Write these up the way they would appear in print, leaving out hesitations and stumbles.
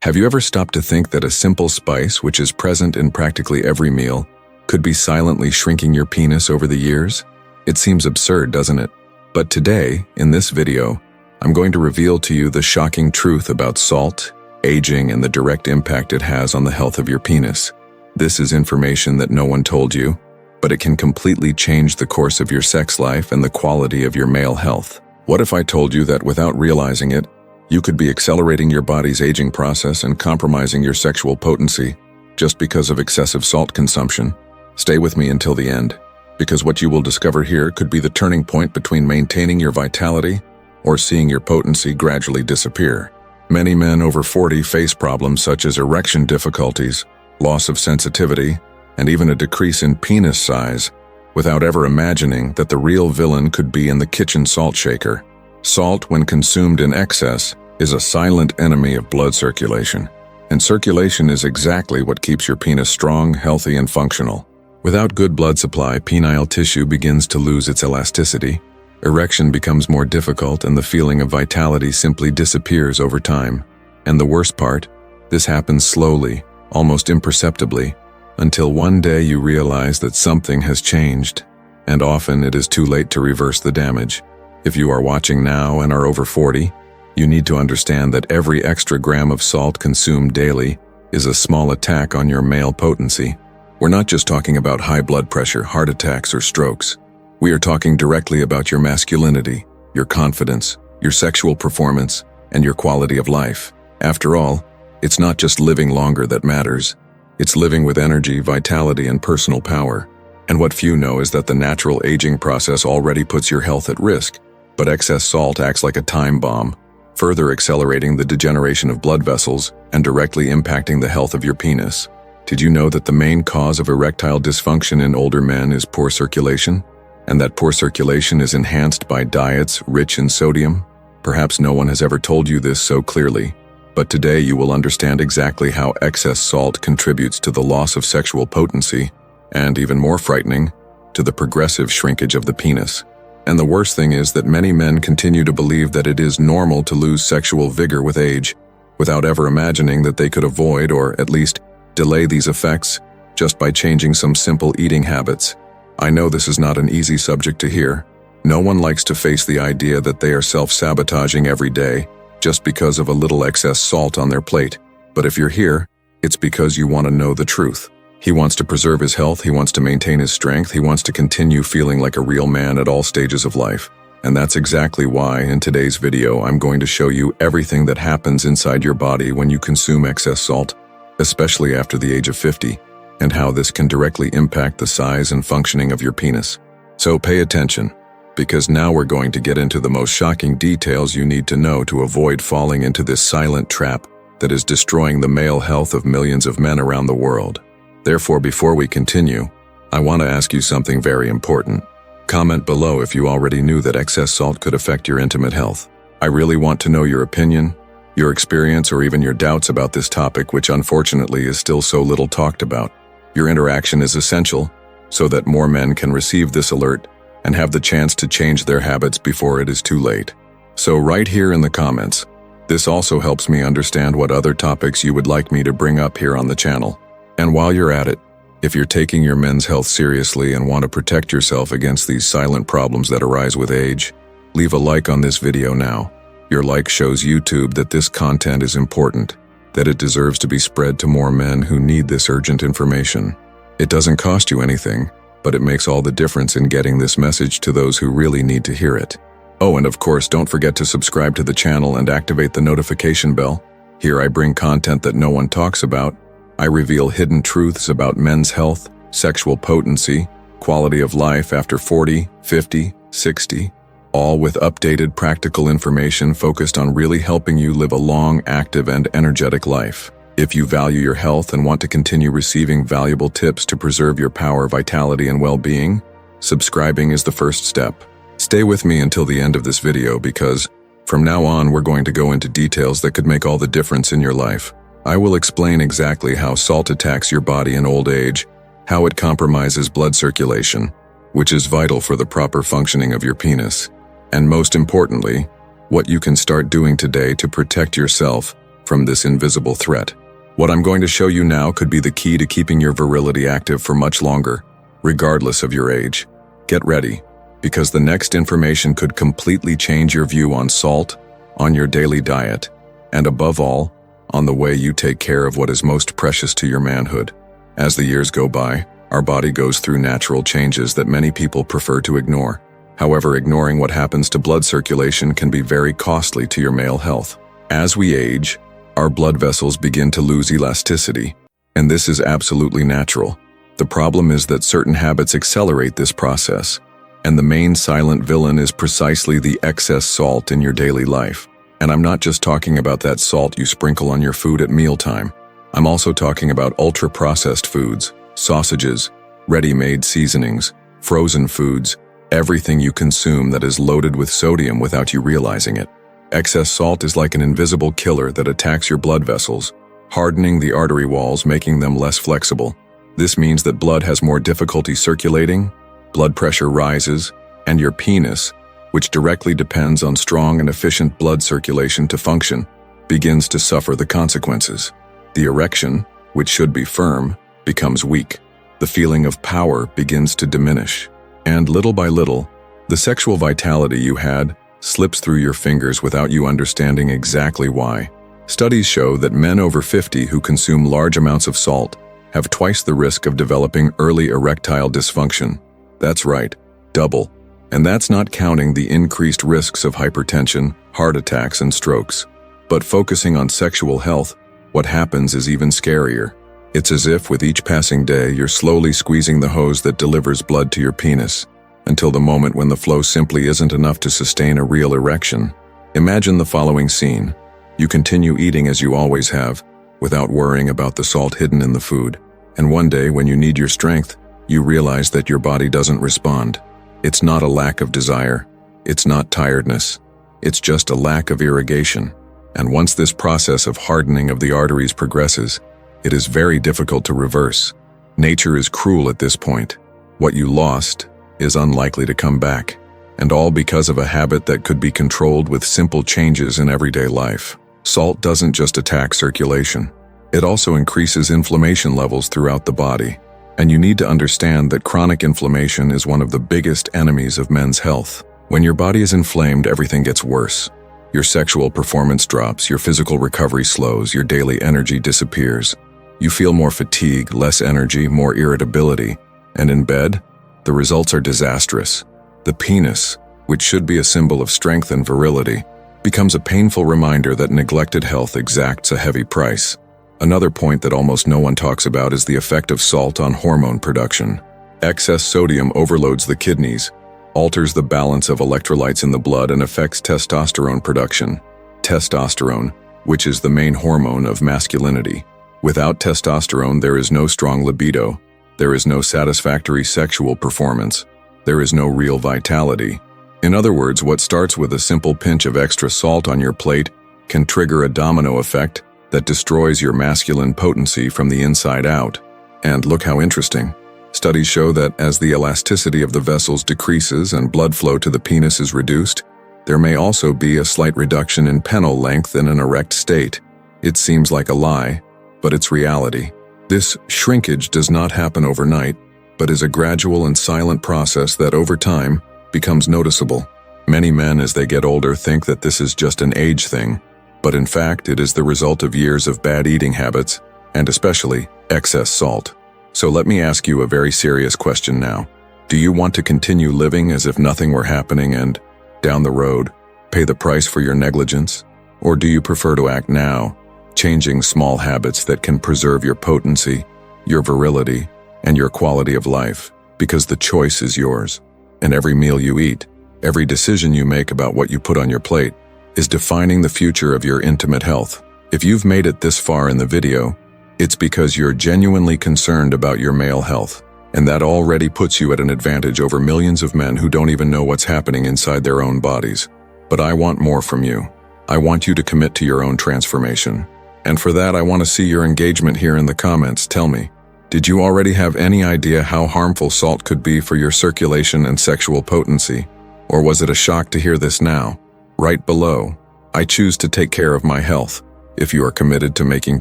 Have you ever stopped to think that a simple spice, which is present in practically every meal, could be silently shrinking your penis over the years? It seems absurd, doesn't it? But today, in this video, I'm going to reveal to you the shocking truth about salt, aging, and the direct impact it has on the health of your penis. This is information that no one told you, but it can completely change the course of your sex life and the quality of your male health. What if I told you that without realizing it, you could be accelerating your body's aging process and compromising your sexual potency just because of excessive salt consumption? Stay with me until the end, because what you will discover here could be the turning point between maintaining your vitality or seeing your potency gradually disappear. Many men over 40 face problems such as erection difficulties, loss of sensitivity, and even a decrease in penis size, without ever imagining that the real villain could be in the kitchen salt shaker. Salt, when consumed in excess, is a silent enemy of blood circulation. And circulation is exactly what keeps your penis strong, healthy, and functional. Without good blood supply, penile tissue begins to lose its elasticity. Erection becomes more difficult, and the feeling of vitality simply disappears over time. And the worst part, this happens slowly, almost imperceptibly, until one day you realize that something has changed, and often it is too late to reverse the damage. If you are watching now and are over 40, you need to understand that every extra gram of salt consumed daily is a small attack on your male potency. We're not just talking about high blood pressure, heart attacks, or strokes. We are talking directly about your masculinity, your confidence, your sexual performance, and your quality of life. After all, it's not just living longer that matters. It's living with energy, vitality, and personal power. And what few know is that the natural aging process already puts your health at risk, but excess salt acts like a time bomb, further accelerating the degeneration of blood vessels and directly impacting the health of your penis. Did you know that the main cause of erectile dysfunction in older men is poor circulation? And that poor circulation is enhanced by diets rich in sodium? Perhaps no one has ever told you this so clearly, but today you will understand exactly how excess salt contributes to the loss of sexual potency, and even more frightening, to the progressive shrinkage of the penis. And the worst thing is that many men continue to believe that it is normal to lose sexual vigor with age, without ever imagining that they could avoid or at least delay these effects just by changing some simple eating habits. I know this is not an easy subject to hear. No one likes to face the idea that they are self-sabotaging every day just because of a little excess salt on their plate. But if you're here, it's because you want to know the truth. He wants to preserve his health, he wants to maintain his strength, he wants to continue feeling like a real man at all stages of life. And that's exactly why, in today's video, I'm going to show you everything that happens inside your body when you consume excess salt, especially after the age of 50, and how this can directly impact the size and functioning of your penis. So pay attention, because now we're going to get into the most shocking details you need to know to avoid falling into this silent trap that is destroying the male health of millions of men around the world. Therefore, before we continue, I want to ask you something very important. Comment below if you already knew that excess salt could affect your intimate health. I really want to know your opinion, your experience, or even your doubts about this topic, which unfortunately is still so little talked about. Your interaction is essential so that more men can receive this alert and have the chance to change their habits before it is too late. So write here in the comments. This also helps me understand what other topics you would like me to bring up here on the channel. And while you're at it, if you're taking your men's health seriously and want to protect yourself against these silent problems that arise with age, leave a like on this video now. Your like shows YouTube that this content is important, that it deserves to be spread to more men who need this urgent information. It doesn't cost you anything, but it makes all the difference in getting this message to those who really need to hear it. Oh, and of course, don't forget to subscribe to the channel and activate the notification bell. Here I bring content that no one talks about. I reveal hidden truths about men's health, sexual potency, quality of life after 40, 50, 60, all with updated practical information focused on really helping you live a long, active, and energetic life. If you value your health and want to continue receiving valuable tips to preserve your power, vitality, and well-being, subscribing is the first step. Stay with me until the end of this video because, from now on, we're going to go into details that could make all the difference in your life. I will explain exactly how salt attacks your body in old age, how it compromises blood circulation, which is vital for the proper functioning of your penis, and most importantly, what you can start doing today to protect yourself from this invisible threat. What I'm going to show you now could be the key to keeping your virility active for much longer, regardless of your age. Get ready, because the next information could completely change your view on salt, on your daily diet, and above all, on the way you take care of what is most precious to your manhood. As the years go by, our body goes through natural changes that many people prefer to ignore. However, ignoring what happens to blood circulation can be very costly to your male health. As we age, our blood vessels begin to lose elasticity, and this is absolutely natural. The problem is that certain habits accelerate this process, and the main silent villain is precisely the excess salt in your daily life. And I'm not just talking about that salt you sprinkle on your food at mealtime. I'm also talking about ultra-processed foods, sausages, ready-made seasonings, frozen foods, everything you consume that is loaded with sodium without you realizing it. Excess salt is like an invisible killer that attacks your blood vessels, hardening the artery walls, making them less flexible. This means that blood has more difficulty circulating, blood pressure rises, and your penis, which directly depends on strong and efficient blood circulation to function, begins to suffer the consequences. The erection, which should be firm, becomes weak. The feeling of power begins to diminish. And little by little, the sexual vitality you had slips through your fingers without you understanding exactly why. Studies show that men over 50 who consume large amounts of salt have twice the risk of developing early erectile dysfunction. That's right, double. And that's not counting the increased risks of hypertension, heart attacks, and strokes. But focusing on sexual health, what happens is even scarier. It's as if with each passing day, you're slowly squeezing the hose that delivers blood to your penis, until the moment when the flow simply isn't enough to sustain a real erection. Imagine the following scene. You continue eating as you always have, without worrying about the salt hidden in the food. And one day, when you need your strength, you realize that your body doesn't respond. It's not a lack of desire. It's not tiredness. It's just a lack of irrigation. And once this process of hardening of the arteries progresses, it is very difficult to reverse. Nature is cruel at this point. What you lost is unlikely to come back, and all because of a habit that could be controlled with simple changes in everyday life. Salt doesn't just attack circulation. It also increases inflammation levels throughout the body. And you need to understand that chronic inflammation is one of the biggest enemies of men's health. When your body is inflamed, everything gets worse. Your sexual performance drops, your physical recovery slows, your daily energy disappears. You feel more fatigue, less energy, more irritability. And in bed, the results are disastrous. The penis, which should be a symbol of strength and virility, becomes a painful reminder that neglected health exacts a heavy price. Another point that almost no one talks about is the effect of salt on hormone production. Excess sodium overloads the kidneys, alters the balance of electrolytes in the blood, and affects testosterone production. Testosterone, which is the main hormone of masculinity. Without testosterone, there is no strong libido. There is no satisfactory sexual performance. There is no real vitality. In other words, what starts with a simple pinch of extra salt on your plate can trigger a domino effect that destroys your masculine potency from the inside out. And look how interesting. Studies show that as the elasticity of the vessels decreases and blood flow to the penis is reduced, there may also be a slight reduction in penile length in an erect state. It seems like a lie, but it's reality. This shrinkage does not happen overnight, but is a gradual and silent process that over time becomes noticeable. Many men as they get older think that this is just an age thing, but in fact it is the result of years of bad eating habits, and especially excess salt. So let me ask you a very serious question now. Do you want to continue living as if nothing were happening and, down the road, pay the price for your negligence? Or do you prefer to act now, changing small habits that can preserve your potency, your virility, and your quality of life? Because the choice is yours. And every meal you eat, every decision you make about what you put on your plate, is defining the future of your intimate health. If you've made it this far in the video, it's because you're genuinely concerned about your male health, and that already puts you at an advantage over millions of men who don't even know what's happening inside their own bodies. But I want more from you. I want you to commit to your own transformation. And for that, I want to see your engagement here in the comments. Tell me, did you already have any idea how harmful salt could be for your circulation and sexual potency? Or was it a shock to hear this now? Right below, I choose to take care of my health. if you are committed to making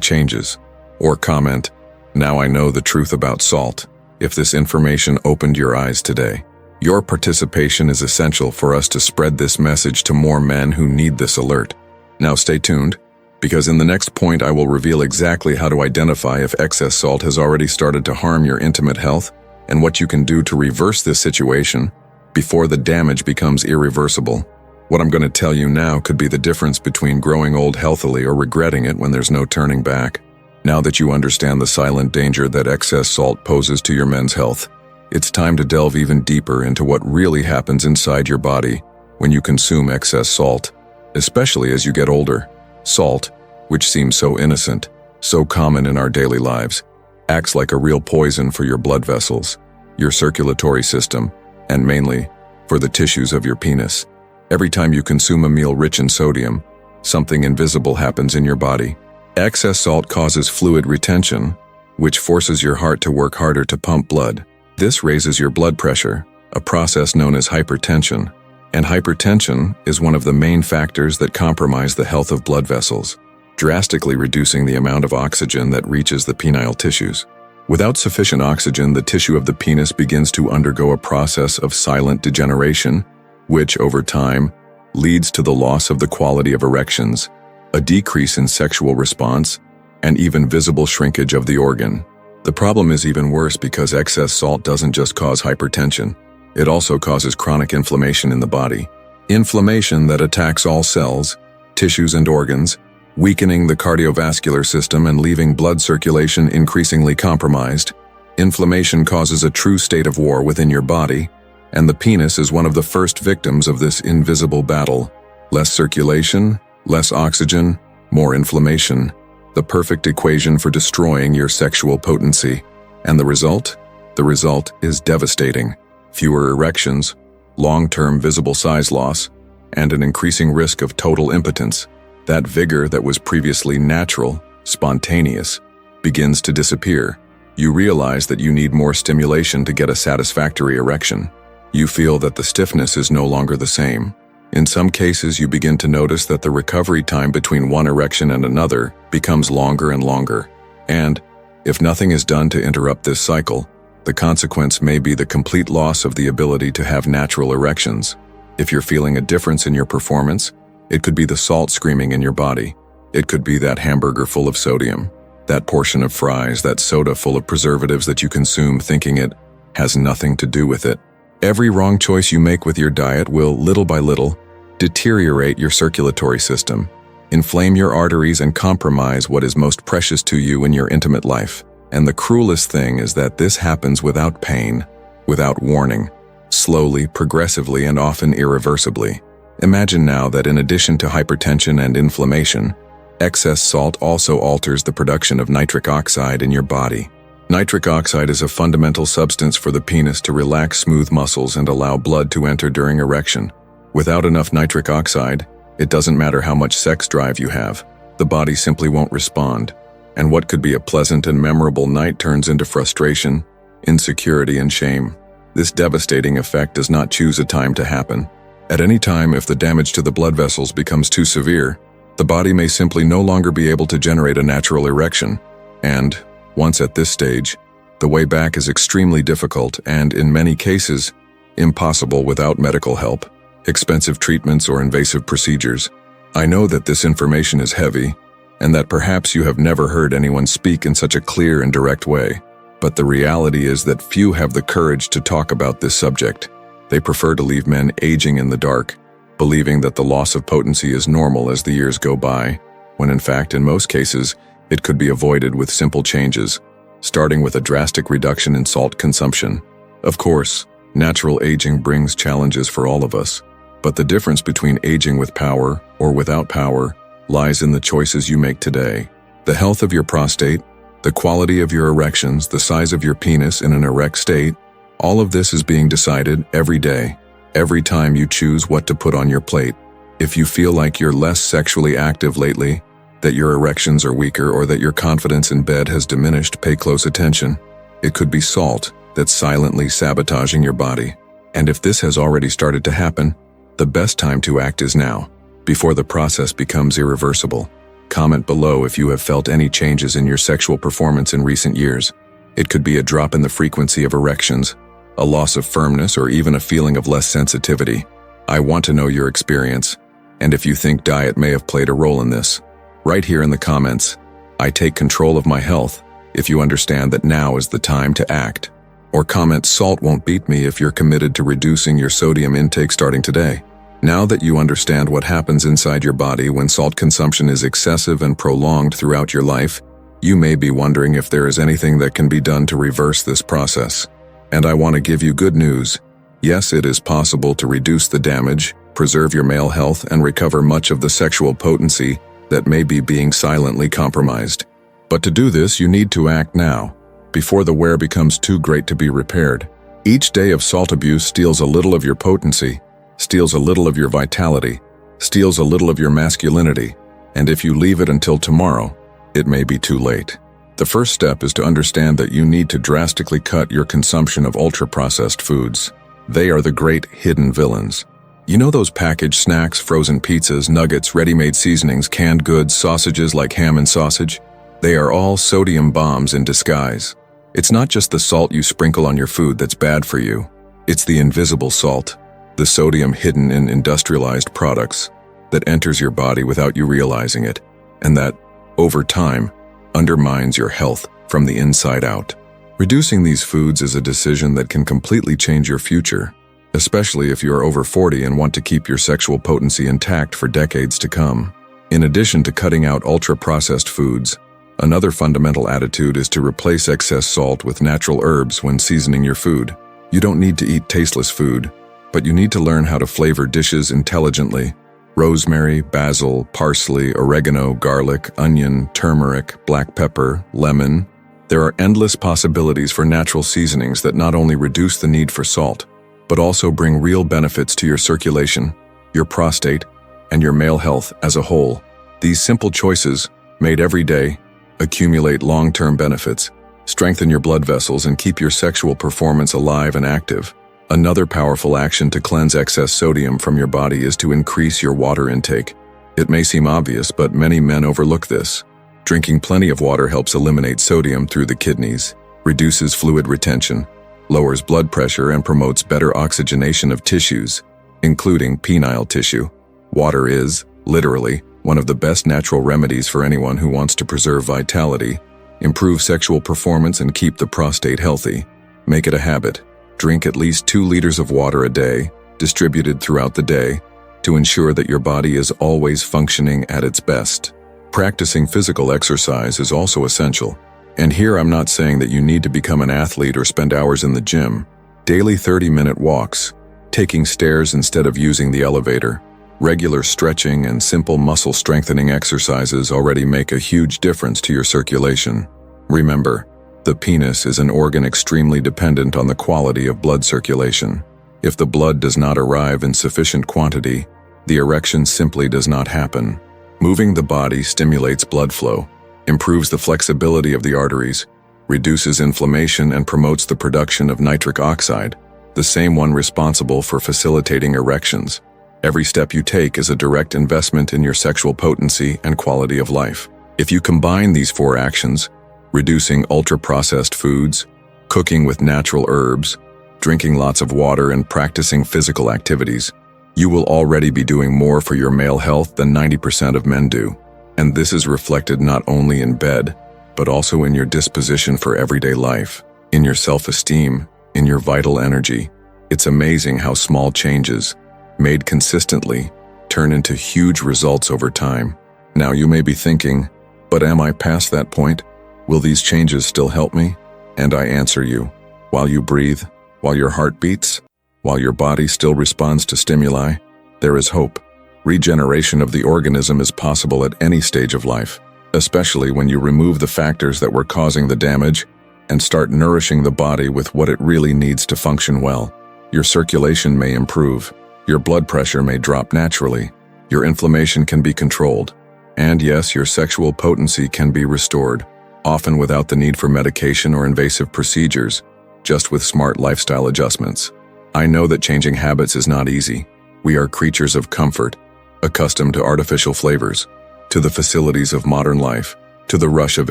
changes. Or comment, "Now I know the truth about salt," if this information opened your eyes today. Your participation is essential for us to spread this message to more men who need this alert. Now stay tuned, because in the next point I will reveal exactly how to identify if excess salt has already started to harm your intimate health and what you can do to reverse this situation before the damage becomes irreversible. What I'm going to tell you now could be the difference between growing old healthily or regretting it when there's no turning back. Now that you understand the silent danger that excess salt poses to your men's health, it's time to delve even deeper into what really happens inside your body when you consume excess salt, especially as you get older. Salt, which seems so innocent, so common in our daily lives, acts like a real poison for your blood vessels, your circulatory system, and mainly for the tissues of your penis. Every time you consume a meal rich in sodium, something invisible happens in your body. Excess salt causes fluid retention, which forces your heart to work harder to pump blood. This raises your blood pressure, a process known as hypertension. And hypertension is one of the main factors that compromise the health of blood vessels, drastically reducing the amount of oxygen that reaches the penile tissues. Without sufficient oxygen, the tissue of the penis begins to undergo a process of silent degeneration, which, over time, leads to the loss of the quality of erections, a decrease in sexual response, and even visible shrinkage of the organ. The problem is even worse because excess salt doesn't just cause hypertension. It also causes chronic inflammation in the body. Inflammation that attacks all cells, tissues, and organs, weakening the cardiovascular system and leaving blood circulation increasingly compromised. Inflammation causes a true state of war within your body, and the penis is one of the first victims of this invisible battle. Less circulation, less oxygen, more inflammation. The perfect equation for destroying your sexual potency. And the result? The result is devastating. Fewer erections, long-term visible size loss, and an increasing risk of total impotence. That vigor that was previously natural, spontaneous, begins to disappear. You realize that you need more stimulation to get a satisfactory erection. You feel that the stiffness is no longer the same. In some cases, you begin to notice that the recovery time between one erection and another becomes longer and longer. And, if nothing is done to interrupt this cycle, the consequence may be the complete loss of the ability to have natural erections. If you're feeling a difference in your performance, it could be the salt screaming in your body. It could be that hamburger full of sodium, that portion of fries, that soda full of preservatives that you consume thinking it has nothing to do with it. Every wrong choice you make with your diet will, little by little, deteriorate your circulatory system, inflame your arteries, and compromise what is most precious to you in your intimate life. And the cruelest thing is that this happens without pain, without warning, slowly, progressively, and often irreversibly. Imagine now that in addition to hypertension and inflammation, excess salt also alters the production of nitric oxide in your body. Nitric oxide is a fundamental substance for the penis to relax smooth muscles and allow blood to enter during erection. Without enough nitric oxide, it doesn't matter how much sex drive you have, the body simply won't respond. And what could be a pleasant and memorable night turns into frustration, insecurity, and shame. This devastating effect does not choose a time to happen. At any time, if the damage to the blood vessels becomes too severe, the body may simply no longer be able to generate a natural erection. And, once at this stage, the way back is extremely difficult and, in many cases, impossible without medical help, expensive treatments, or invasive procedures. I know that this information is heavy, and that perhaps you have never heard anyone speak in such a clear and direct way. But the reality is that few have the courage to talk about this subject. They prefer to leave men aging in the dark, believing that the loss of potency is normal as the years go by, when in fact, in most cases, it could be avoided with simple changes, starting with a drastic reduction in salt consumption. Of course, natural aging brings challenges for all of us, but the difference between aging with power or without power lies in the choices you make today. The health of your prostate, the quality of your erections, the size of your penis in an erect state, all of this is being decided every day, every time you choose what to put on your plate. If you feel like you're less sexually active lately, that your erections are weaker, or that your confidence in bed has diminished, pay close attention. It could be salt that's silently sabotaging your body. And if this has already started to happen, the best time to act is now, before the process becomes irreversible. Comment below if you have felt any changes in your sexual performance in recent years. It could be a drop in the frequency of erections, a loss of firmness, or even a feeling of less sensitivity. I want to know your experience, and if you think diet may have played a role in this. Write here in the comments, "I take control of my health," if you understand that now is the time to act. Or comment, "Salt won't beat me," if you're committed to reducing your sodium intake starting today. Now that you understand what happens inside your body when salt consumption is excessive and prolonged throughout your life, you may be wondering if there is anything that can be done to reverse this process. And I want to give you good news. Yes, it is possible to reduce the damage, preserve your male health, and recover much of the sexual potency that may be being silently compromised. But to do this, you need to act now, before the wear becomes too great to be repaired. Each day of salt abuse steals a little of your potency, steals a little of your vitality, steals a little of your masculinity, and if you leave it until tomorrow, it may be too late. The first step is to understand that you need to drastically cut your consumption of ultra-processed foods. They are the great hidden villains. You know those packaged snacks, frozen pizzas, nuggets, ready-made seasonings, canned goods, sausages like ham and sausage? They are all sodium bombs in disguise. It's not just the salt you sprinkle on your food that's bad for you. It's the invisible salt, the sodium hidden in industrialized products, that enters your body without you realizing it, and that, over time, undermines your health from the inside out. Reducing these foods is a decision that can completely change your future, especially if you are over 40 and want to keep your sexual potency intact for decades to come. In addition to cutting out ultra-processed foods, another fundamental attitude is to replace excess salt with natural herbs when seasoning your food. You don't need to eat tasteless food, but you need to learn how to flavor dishes intelligently. Rosemary, basil, parsley, oregano, garlic, onion, turmeric, black pepper, lemon. There are endless possibilities for natural seasonings that not only reduce the need for salt, but also bring real benefits to your circulation, your prostate, and your male health as a whole. These simple choices, made every day, accumulate long-term benefits, strengthen your blood vessels, and keep your sexual performance alive and active. Another powerful action to cleanse excess sodium from your body is to increase your water intake. It may seem obvious, but many men overlook this. Drinking plenty of water helps eliminate sodium through the kidneys, reduces fluid retention, lowers blood pressure, and promotes better oxygenation of tissues, including penile tissue. Water is, literally, one of the best natural remedies for anyone who wants to preserve vitality, improve sexual performance, and keep the prostate healthy. Make it a habit. Drink at least 2 liters of water a day, distributed throughout the day, to ensure that your body is always functioning at its best. Practicing physical exercise is also essential. And here I'm not saying that you need to become an athlete or spend hours in the gym. Daily 30-minute walks, taking stairs instead of using the elevator, regular stretching, and simple muscle strengthening exercises already make a huge difference to your circulation. Remember, the penis is an organ extremely dependent on the quality of blood circulation. If the blood does not arrive in sufficient quantity, the erection simply does not happen. Moving the body stimulates blood flow, improves the flexibility of the arteries, reduces inflammation, and promotes the production of nitric oxide, the same one responsible for facilitating erections. Every step you take is a direct investment in your sexual potency and quality of life. If you combine these 4 actions, reducing ultra-processed foods, cooking with natural herbs, drinking lots of water, and practicing physical activities, you will already be doing more for your male health than 90% of men do. And this is reflected not only in bed, but also in your disposition for everyday life, in your self-esteem, in your vital energy. It's amazing how small changes, made consistently, turn into huge results over time. Now you may be thinking, but am I past that point? Will these changes still help me? And I answer you, while you breathe, while your heart beats, while your body still responds to stimuli, there is hope. Regeneration of the organism is possible at any stage of life, especially when you remove the factors that were causing the damage and start nourishing the body with what it really needs to function well. Your circulation may improve, your blood pressure may drop naturally, your inflammation can be controlled, and yes, your sexual potency can be restored, often without the need for medication or invasive procedures, just with smart lifestyle adjustments. I know that changing habits is not easy. We are creatures of comfort, accustomed to artificial flavors. to the facilities of modern life, to the rush of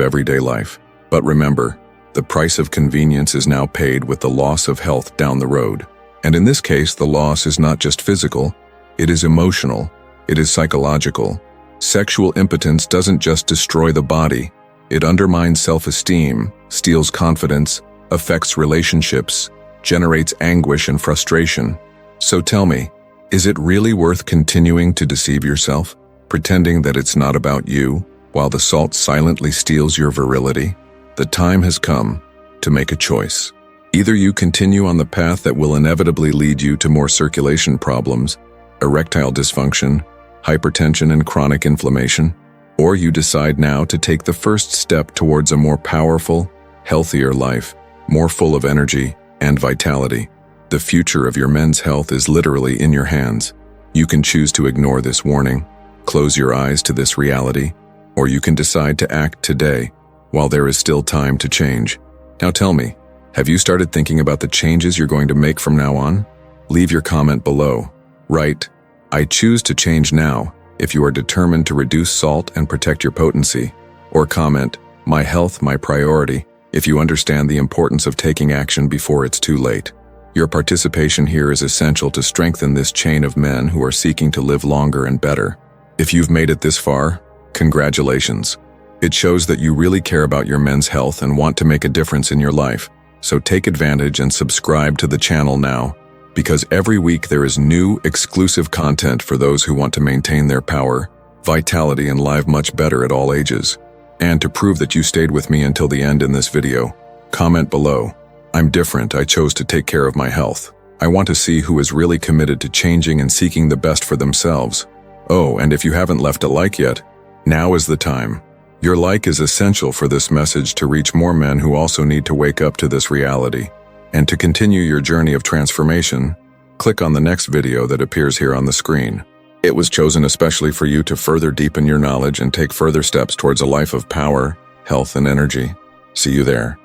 everyday life. But remember, the price of convenience is now paid with the loss of health down the road. And in this case, the loss is not just physical, it is emotional, it is psychological. Sexual impotence doesn't just destroy the body, it undermines self-esteem, steals confidence, affects relationships, generates anguish and frustration. So tell me, is it really worth continuing to deceive yourself, pretending that it's not about you, while the salt silently steals your virility? The time has come to make a choice. Either you continue on the path that will inevitably lead you to more circulation problems, erectile dysfunction, hypertension, and chronic inflammation, or you decide now to take the first step towards a more powerful, healthier life, more full of energy and vitality. The future of your men's health is literally in your hands. You can choose to ignore this warning, close your eyes to this reality, or you can decide to act today, while there is still time to change. Now tell me, have you started thinking about the changes you're going to make from now on? Leave your comment below. Write, "I choose to change now," if you are determined to reduce salt and protect your potency. Or comment, "My health, my priority," if you understand the importance of taking action before it's too late. Your participation here is essential to strengthen this chain of men who are seeking to live longer and better. If you've made it this far, congratulations. It shows that you really care about your men's health and want to make a difference in your life. So take advantage and subscribe to the channel now, because every week there is new, exclusive content for those who want to maintain their power, vitality, and live much better at all ages. And to prove that you stayed with me until the end in this video, comment below, "I'm different, I chose to take care of my health." I want to see who is really committed to changing and seeking the best for themselves. Oh, and if you haven't left a like yet, now is the time. Your like is essential for this message to reach more men who also need to wake up to this reality. And to continue your journey of transformation, click on the next video that appears here on the screen. It was chosen especially for you to further deepen your knowledge and take further steps towards a life of power, health, and energy. See you there.